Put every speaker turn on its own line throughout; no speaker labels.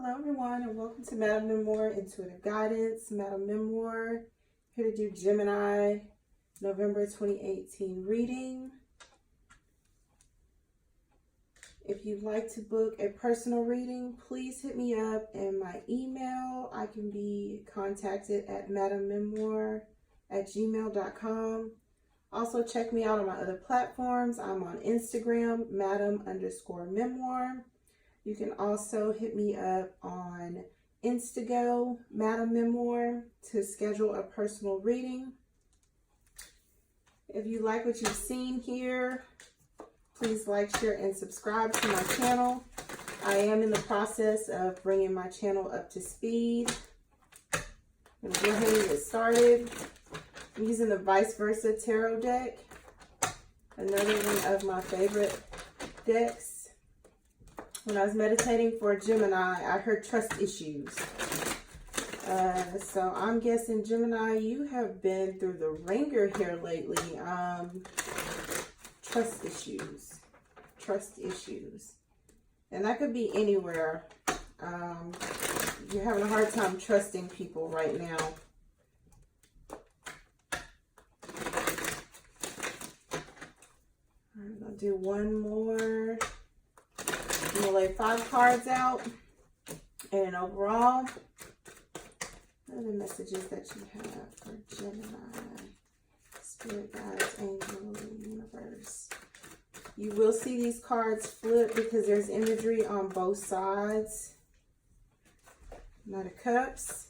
Hello everyone and welcome to Madam Memoir Intuitive Guidance. Madam Memoir here to do Gemini November 2018 reading. If you'd like to book a personal reading, please hit me up in my email. I can be contacted at madammemoir@gmail.com. Also check me out on my other platforms. I'm on Instagram, madam_memoir. You can also hit me up on Instago, Madam Memoir, to schedule a personal reading. If you like what you've seen here, please like, share, and subscribe to my channel. I am in the process of bringing my channel up to speed. I'm going to go ahead and get started. I'm using the Vice Versa Tarot deck, another one of my favorite decks. When I was meditating for Gemini, I heard trust issues. So I'm guessing, Gemini, you have been through the ringer here lately. Trust issues. Trust issues. And that could be anywhere. You're having a hard time trusting people right now. I'm going to do one more. I'm going to lay 5 cards out. And overall, what are the messages that you have for Gemini? Spirit guides, angel, universe. You will see these cards flip because there's imagery on both sides. Knight of Cups.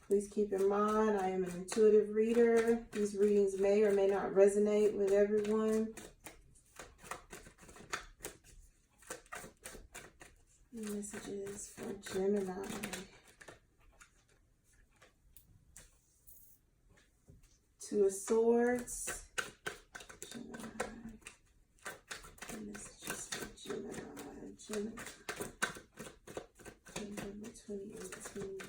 Please keep in mind, I am an intuitive reader. These readings may or may not resonate with everyone. Messages for Gemini. Two of Swords. Gemini. Messages for Gemini. November 2018.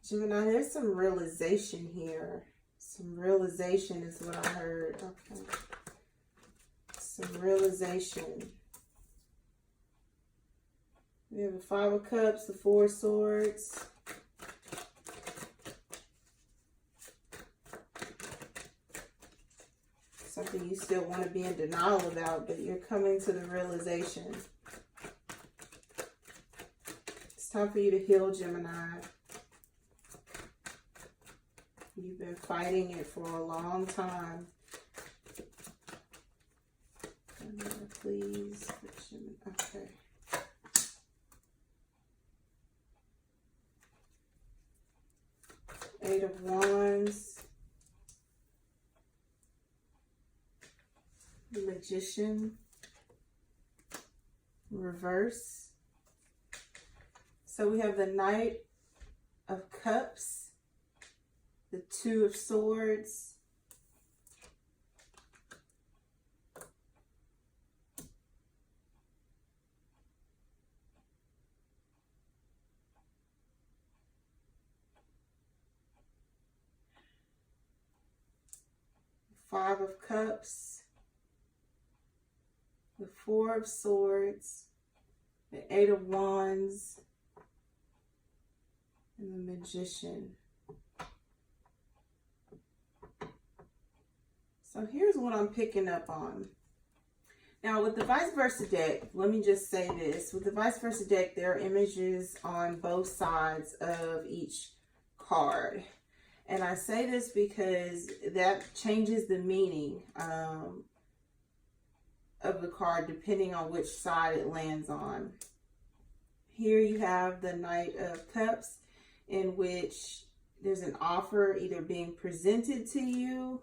Gemini, there's some realization here. Some realization is what I heard. Okay. Some realization. We have the 5 of Cups, the 4 of Swords. Something you still want to be in denial about, but you're coming to the realization. It's time for you to heal, Gemini. You've been fighting it for a long time. Please. Okay. Eight of Wands. The Magician. Reverse. So we have the Knight of Cups. The 2 of Swords. Five of Cups, the 4 of Swords, the 8 of Wands, and the Magician. So here's what I'm picking up on. Now with the Vice Versa deck, let me just say this. With the Vice Versa deck, there are images on both sides of each card. And I say this because that changes the meaning of the card depending on which side it lands on. Here you have the Knight of Cups, in which there's an offer either being presented to you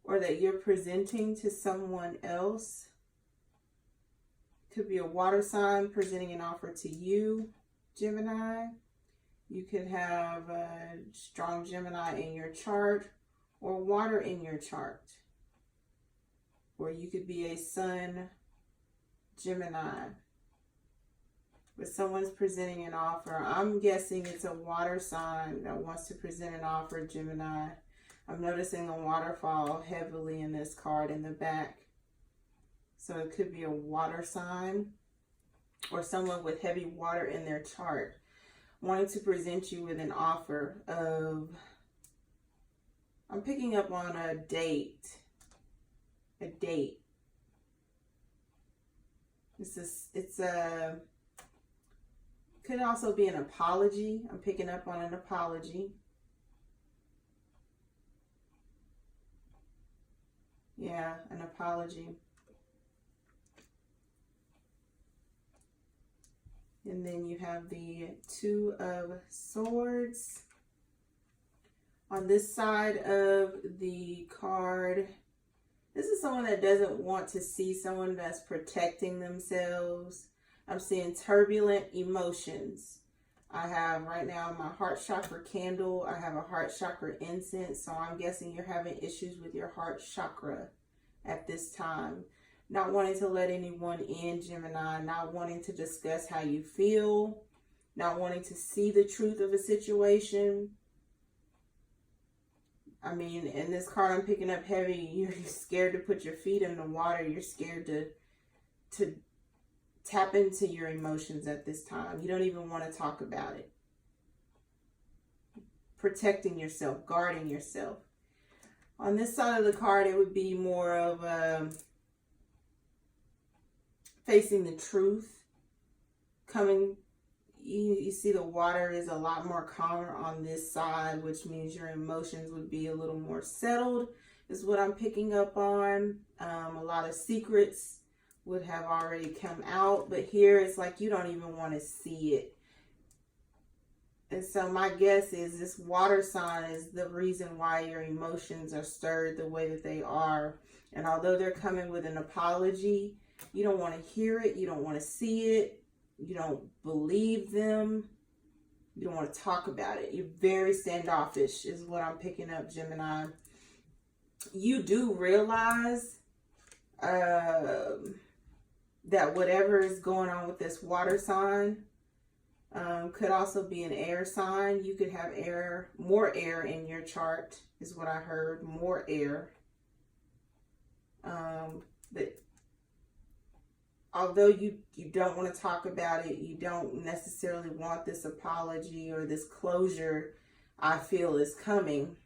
or that you're presenting to someone else. Could be a water sign presenting an offer to you, Gemini. You could have a strong Gemini in your chart or water in your chart. Or you could be a Sun Gemini. But someone's presenting an offer. I'm guessing it's a water sign that wants to present an offer, Gemini. I'm noticing a waterfall heavily in this card in the back. So it could be a water sign or someone with heavy water in their chart wanting to present you with an offer of, I'm picking up on a date. A date. Could also be an apology. I'm picking up on an apology. Yeah, an apology. And then you have the Two of Swords. On this side of the card, this is someone that doesn't want to see someone that's protecting themselves. I'm seeing turbulent emotions. I have right now my heart chakra candle. I have a heart chakra incense. So I'm guessing you're having issues with your heart chakra at this time. Not wanting to let anyone in, Gemini. Not wanting to discuss how you feel. Not wanting to see the truth of a situation. I mean, in this card I'm picking up heavy, you're scared to put your feet in the water. You're scared to tap into your emotions at this time. You don't even want to talk about it. Protecting yourself, guarding yourself. On this side of the card, it would be more of facing the truth. Coming, you see the water is a lot more calmer on this side, which means your emotions would be a little more settled, is what I'm picking up on. A lot of secrets would have already come out, but here it's like you don't even want to see it. And so my guess is this water sign is the reason why your emotions are stirred the way that they are. And although they're coming with an apology, you don't want to hear it. You don't want to see it. You don't believe them. You don't want to talk about it. You're very standoffish is what I'm picking up, Gemini. You do realize that whatever is going on with this water sign could also be an air sign. You could have air, more air in your chart is what I heard, more air. But although you don't want to talk about it, you don't necessarily want this apology or this closure, I feel is coming,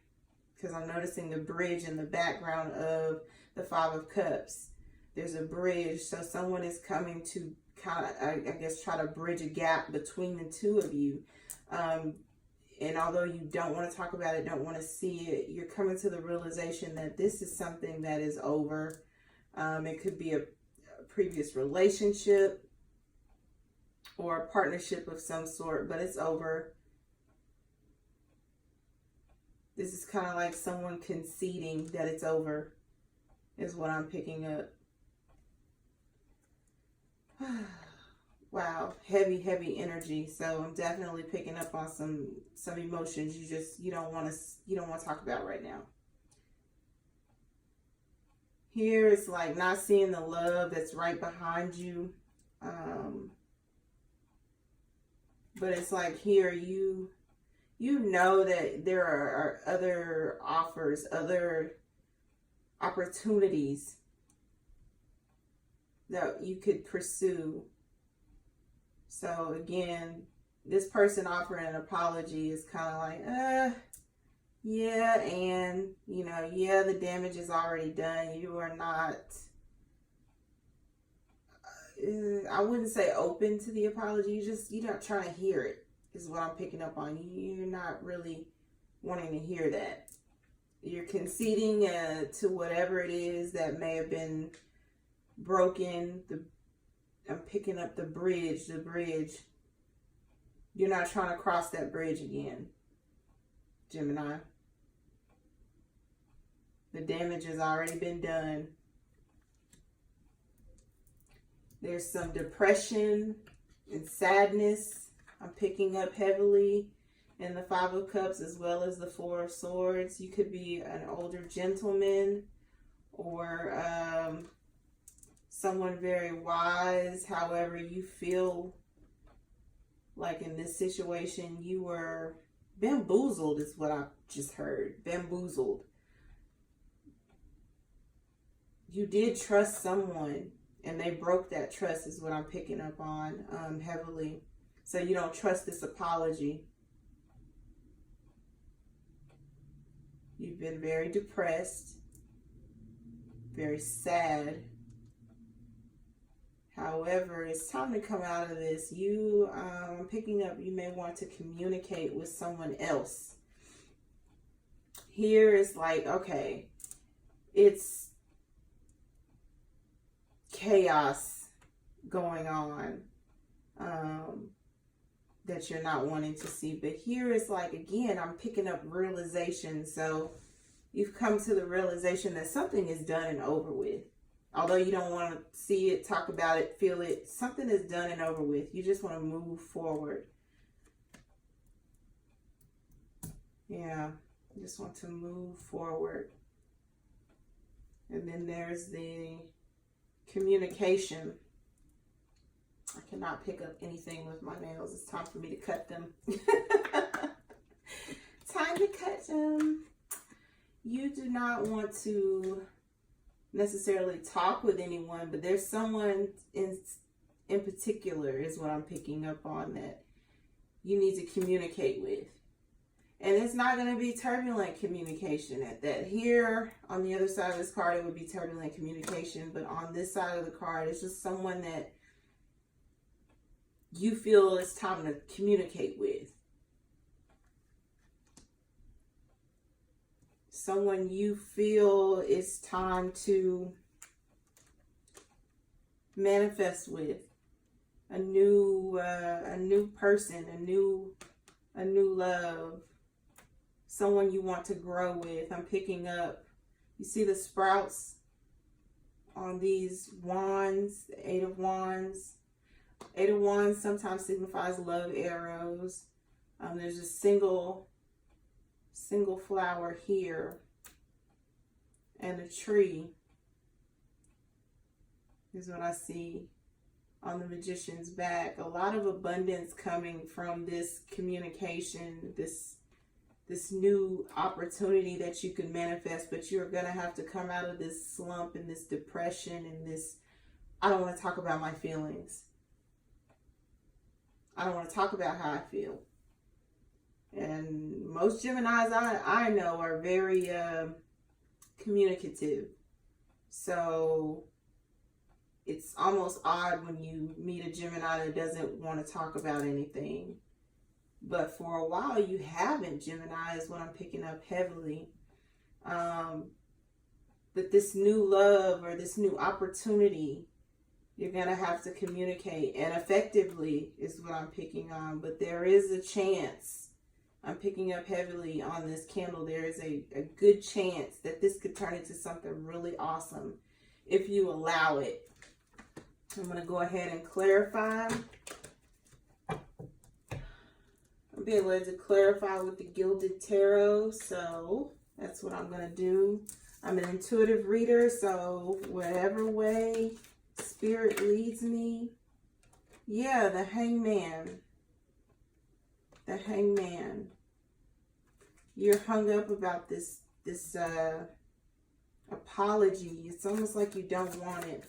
because I'm noticing the bridge in the background of the Five of Cups. There's a bridge, so someone is coming to kind of, I guess, try to bridge a gap between the two of you. And although you don't want to talk about it, don't want to see it, you're coming to the realization that this is something that is over. It could be a previous relationship or a partnership of some sort, but it's over. This is kind of like someone conceding that it's over is what I'm picking up. Wow, heavy energy. So I'm definitely picking up on some emotions you don't want to talk about right now. Here it's like not seeing the love that's right behind you. But it's like here you know that there are other offers, other opportunities that you could pursue. So again, this person offering an apology is kind of like, yeah, and, yeah, the damage is already done. You are not, I wouldn't say open to the apology. You're not trying to hear it, is what I'm picking up on. You're not really wanting to hear that. You're conceding to whatever it is that may have been broken. I'm picking up the bridge. You're not trying to cross that bridge again, Gemini. The damage has already been done. There's some depression and sadness I'm picking up heavily in the Five of Cups as well as the Four of Swords. You could be an older gentleman or someone very wise. However, you feel like in this situation you were bamboozled is what I just heard. Bamboozled. you did trust someone and they broke that trust is what I'm picking up on heavily. So you don't trust this apology. You've been very depressed, very sad. However, it's time to come out of this. I'm picking up, you may want to communicate with someone else. Here is like, okay, it's chaos going on that you're not wanting to see. But here is like, again, I'm picking up realization. So you've come to the realization that something is done and over with. Although you don't want to see it, talk about it, feel it, something is done and over with. You just want to move forward. Yeah, you just want to move forward. And then there's the communication. I cannot pick up anything with my nails. It's time for me to cut them. Time to cut them. You do not want to necessarily talk with anyone, but there's someone in particular is what I'm picking up on that you need to communicate with. And it's not going to be turbulent communication at that. Here on the other side of this card, it would be turbulent communication, but on this side of the card, it's just someone that you feel it's time to communicate with. Someone you feel it's time to manifest with. A new person, a new love. Someone you want to grow with. I'm picking up, you see the sprouts on these wands, the 8 of Wands. 8 of Wands sometimes signifies love arrows. There's a single flower here, and a tree is what I see on the Magician's back. A lot of abundance coming from this communication, this new opportunity that you can manifest, but you're gonna have to come out of this slump and this depression and this, I don't want to talk about my feelings. I don't want to talk about how I feel. And most Geminis I know are very communicative. So it's almost odd when you meet a Gemini that doesn't want to talk about anything. But for a while you haven't, Gemini, is what I'm picking up heavily. But this new love or this new opportunity, you're going to have to communicate, and effectively is what I'm picking on. But there is a chance, I'm picking up heavily on this candle, there is a good chance that this could turn into something really awesome if you allow it. I'm going to go ahead and clarify. I'm being led to clarify with the Gilded Tarot, so that's what I'm going to do. I'm an intuitive reader, so whatever way Spirit leads me. Yeah, the Hangman. The Hangman. You're hung up about this apology. It's almost like you don't want it,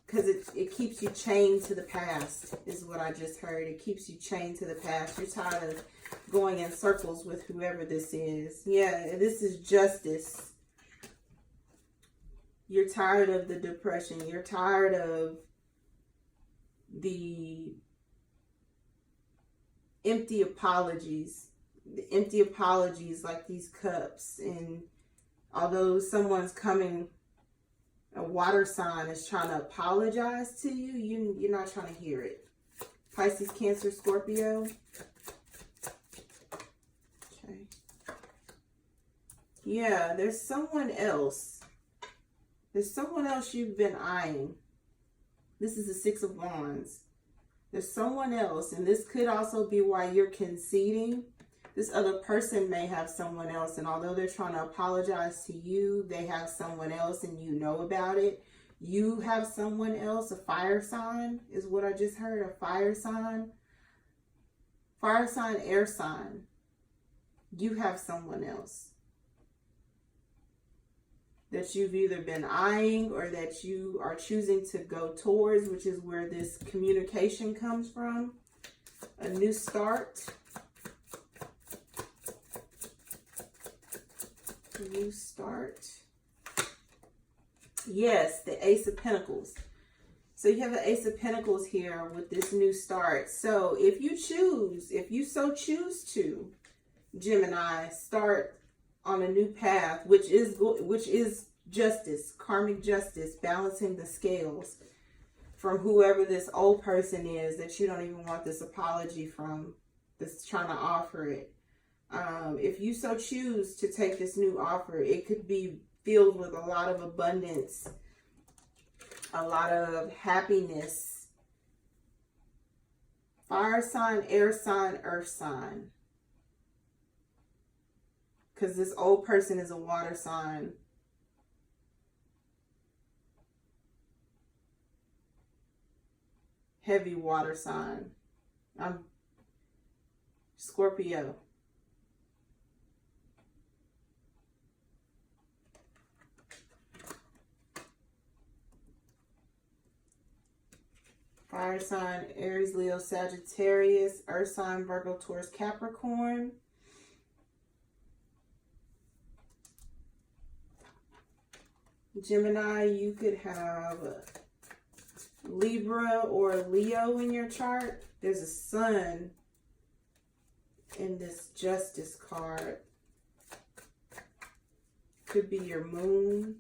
because it keeps you chained to the past, is what I just heard. It keeps you chained to the past. You're tired of going in circles with whoever this is. Yeah, this is justice. You're tired of the depression. You're tired of the empty apologies. The empty apologies like these cups. And although someone's coming, a water sign is trying to apologize to you, you're not trying to hear it. Pisces, Cancer, Scorpio. Okay. Yeah, there's someone else. There's someone else you've been eyeing. This is the Six of Wands. There's someone else, and this could also be why you're conceding. This other person may have someone else, and although they're trying to apologize to you, they have someone else and you know about it. You have someone else, a fire sign is what I just heard, a fire sign. Fire sign, air sign. You have someone else that you've either been eyeing or that you are choosing to go towards, which is where this communication comes from. A new start. A new start. Yes, the Ace of Pentacles. So you have the Ace of Pentacles here with this new start. So if you so choose to, Gemini, start on a new path, which is justice, karmic justice, balancing the scales from whoever this old person is that you don't even want this apology from, that's trying to offer it. If you so choose to take this new offer, it could be filled with a lot of abundance, a lot of happiness. Fire sign, air sign, earth sign. Because this old person is a water sign. Heavy water sign. I'm Scorpio. Fire sign, Aries, Leo, Sagittarius, earth sign, Virgo, Taurus, Capricorn. Gemini, you could have Libra or Leo in your chart. There's a sun in this justice card. Could be your moon.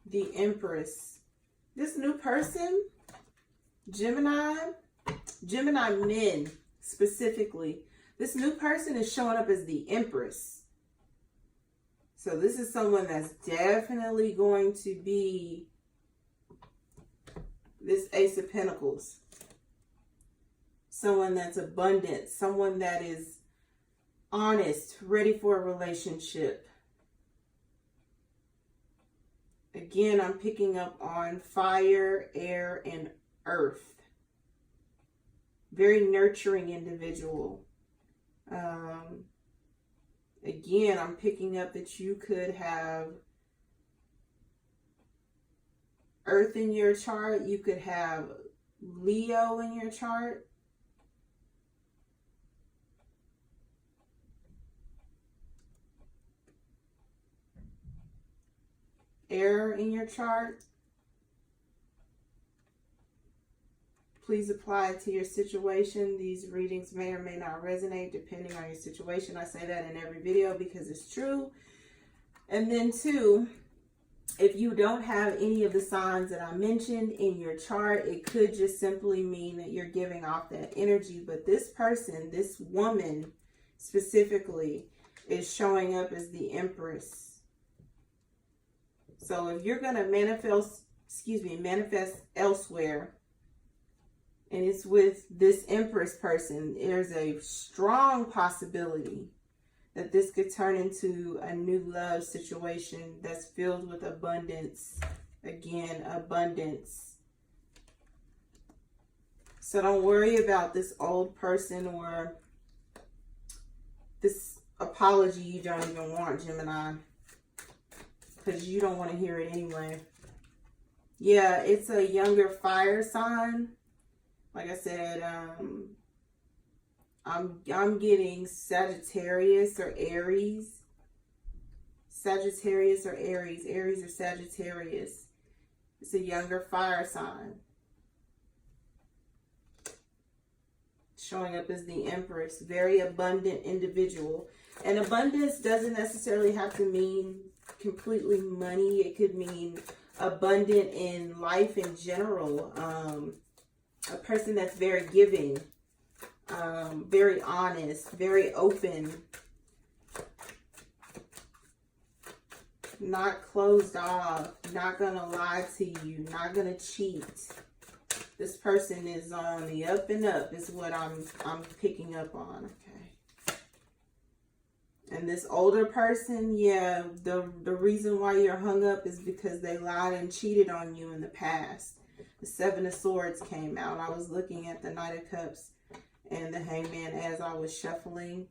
The Empress. This new person, Gemini men specifically, this new person is showing up as the Empress. So this is someone that's definitely going to be this Ace of Pentacles. Someone that's abundant, someone that is honest, ready for a relationship. Again, I'm picking up on fire, air, and earth. Very nurturing individual. Again, I'm picking up that you could have earth in your chart. You could have Leo in your chart. Air in your chart. Please apply it to your situation. These readings may or may not resonate depending on your situation. I say that in every video because it's true. And then two, if you don't have any of the signs that I mentioned in your chart, it could just simply mean that you're giving off that energy. But this person, this woman specifically, is showing up as the Empress. So if you're going to manifest elsewhere, and it's with this Empress person, there's a strong possibility that this could turn into a new love situation that's filled with abundance. Again, abundance. So don't worry about this old person or this apology you don't even want, Gemini. Because you don't want to hear it anyway. Yeah, it's a younger fire sign. Like I said, I'm getting Sagittarius or Aries. Sagittarius or Aries. Aries or Sagittarius. It's a younger fire sign. Showing up as the Empress. Very abundant individual. And abundance doesn't necessarily have to mean completely money. It could mean abundant in life in general. A person that's very giving, very honest, very open, not closed off, not gonna lie to you, not gonna cheat. This person is on the up and up is what I'm picking up on. Okay. And this older person, yeah, the reason why you're hung up is because they lied and cheated on you in the past. The Seven of Swords came out. I was looking at the Knight of Cups. and the Hangman as I was shuffling.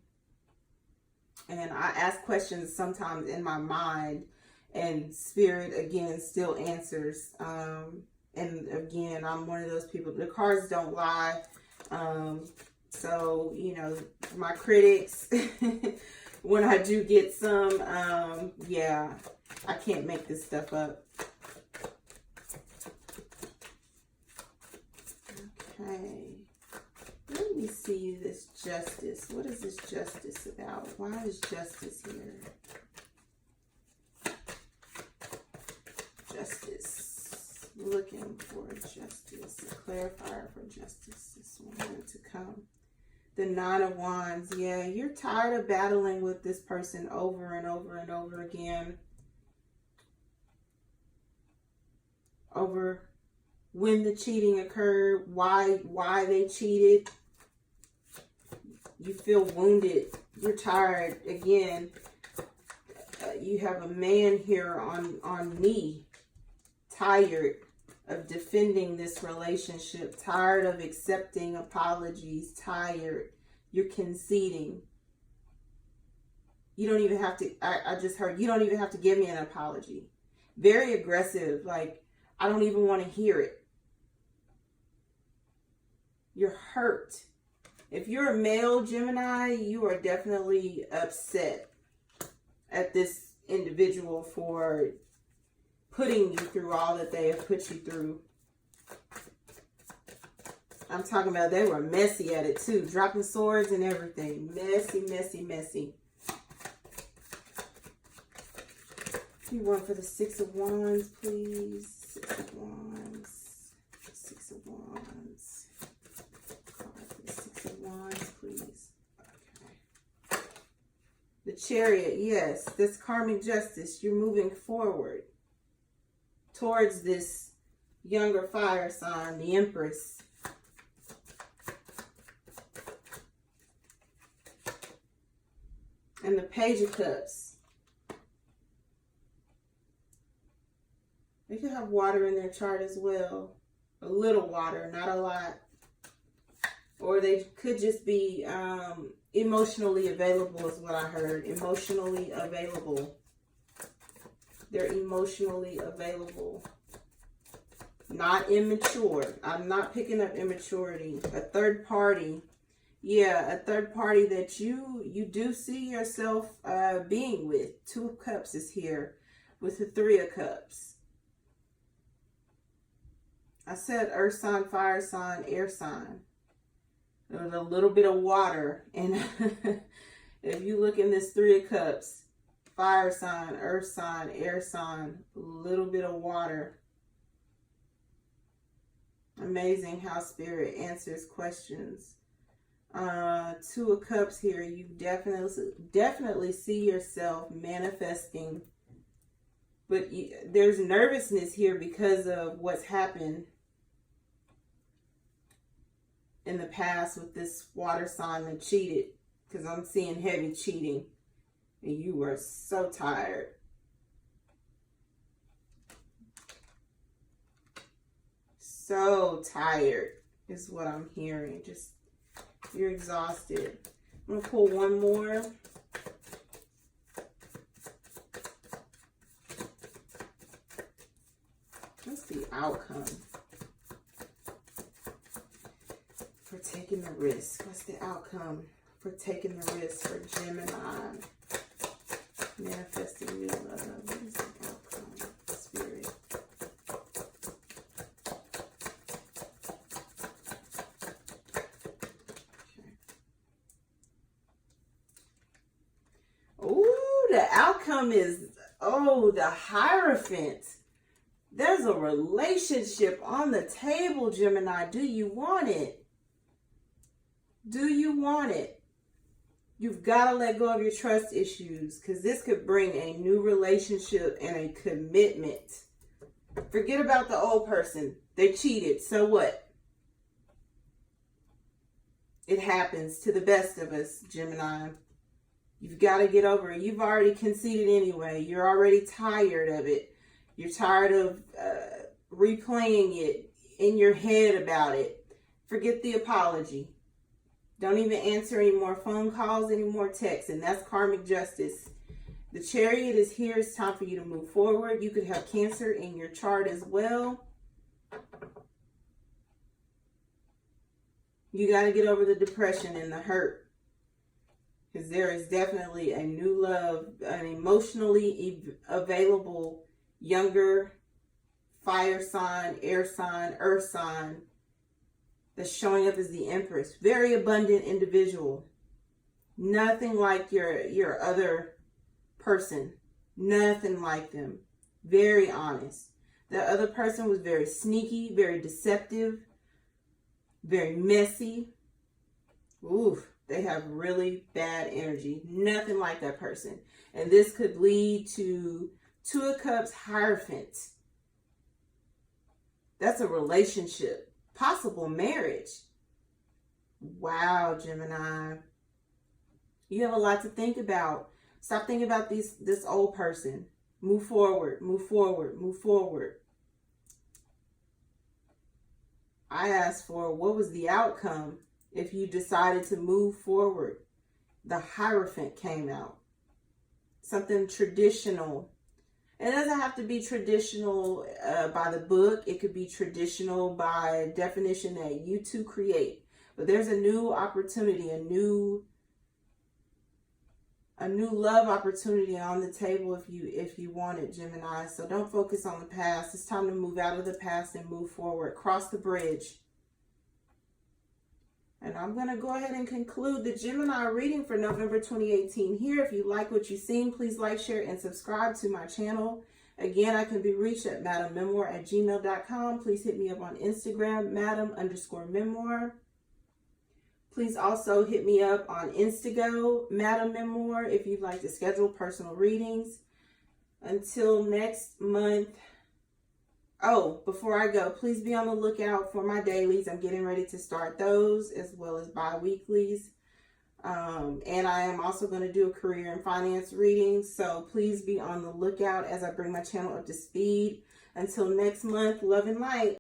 And I ask questions sometimes in my mind, and Spirit again still answers. And again, I'm one of those people, the cards don't lie. So, you know, my critics, when I do get some, yeah, I can't make this stuff up. Okay. Let me see this justice. What is this justice about? Why is justice here? Justice. Looking for justice. A clarifier for justice. This one to come. The Nine of Wands. Yeah, you're tired of battling with this person over and over and over again. Over when the cheating occurred, why they cheated. You feel wounded. You're tired. Again, you have a man here on knee. Tired of defending this relationship. Tired of accepting apologies. Tired. You're conceding. You don't even have to, I just heard, you don't even have to give me an apology. Very aggressive. Like, I don't even want to hear it. You're hurt. If you're a male Gemini, you are definitely upset at this individual for putting you through all that they have put you through. I'm talking about they were messy at it too. Dropping swords and everything. Messy, messy, messy. You want for the Six of Wands, please. Six of Wands. Six of Wands. Six of Wands, please. Okay. The Chariot, yes. This karmic justice. You're moving forward towards this younger fire sign, the Empress. And the Page of Cups. They could have water in their chart as well. A little water, not a lot. Or they could just be emotionally available is what I heard. Emotionally available. They're emotionally available. Not immature. I'm not picking up immaturity. A third party. Yeah, a third party that you do see yourself being with. Two of Cups is here with the Three of Cups. I said earth sign, fire sign, air sign. There's a little bit of water. And if you look in this Three of Cups, fire sign, earth sign, air sign, a little bit of water. Amazing how Spirit answers questions. Two of Cups here. You definitely see yourself manifesting. But there's nervousness here because of what's happened in the past with this water sign that cheated. Because I'm seeing heavy cheating. And you were so tired. So tired is what I'm hearing. Just, you're exhausted. I'm going to pull one more. What's the outcome for taking the risk? What's the outcome for taking the risk for Gemini? Manifesting new love. What is the outcome? Spirit. Okay. Oh, the outcome is, the Hierophant. There's a relationship on the table, Gemini. Do you want it? Do you want it? You've got to let go of your trust issues because this could bring a new relationship and a commitment. Forget about the old person. They cheated. So what? It happens to the best of us, Gemini. You've got to get over it. You've already conceded anyway. You're already tired of it. You're tired of replaying it in your head about it. Forget the apology. Don't even answer any more phone calls, any more texts, and that's karmic justice. The Chariot is here. It's time for you to move forward. You could have Cancer in your chart as well. You got to get over the depression and the hurt, because there is definitely a new love, an emotionally available, younger fire sign, air sign, earth sign that's showing up as the Empress. Very abundant individual. Nothing like your other person. Nothing like them. Very honest. The other person was very sneaky, very deceptive, very messy. Oof, they have really bad energy. Nothing like that person. And this could lead to Two of Cups, Hierophant. That's a relationship. Possible marriage. Wow, Gemini. You have a lot to think about. Stop thinking about this old person. Move forward, move forward, move forward. I asked for what was the outcome if you decided to move forward. The Hierophant came out. Something traditional. It doesn't have to be traditional by the book. It could be traditional by definition that you two create. But there's a new opportunity, a new love opportunity on the table if you want it, Gemini. So don't focus on the past. It's time to move out of the past and move forward. Cross the bridge. And I'm going to go ahead and conclude the Gemini reading for November 2018 here. If you like what you've seen, please like, share, and subscribe to my channel. Again, I can be reached at madammemoir@gmail.com. Please hit me up on Instagram, madam_memoir. Please also hit me up on Instago, Madam Memoir, if you'd like to schedule personal readings. Until next month. Oh, before I go, please be on the lookout for my dailies. I'm getting ready to start those as well as bi-weeklies. And I am also going to do a career and finance reading. So please be on the lookout as I bring my channel up to speed. Until next month, love and light.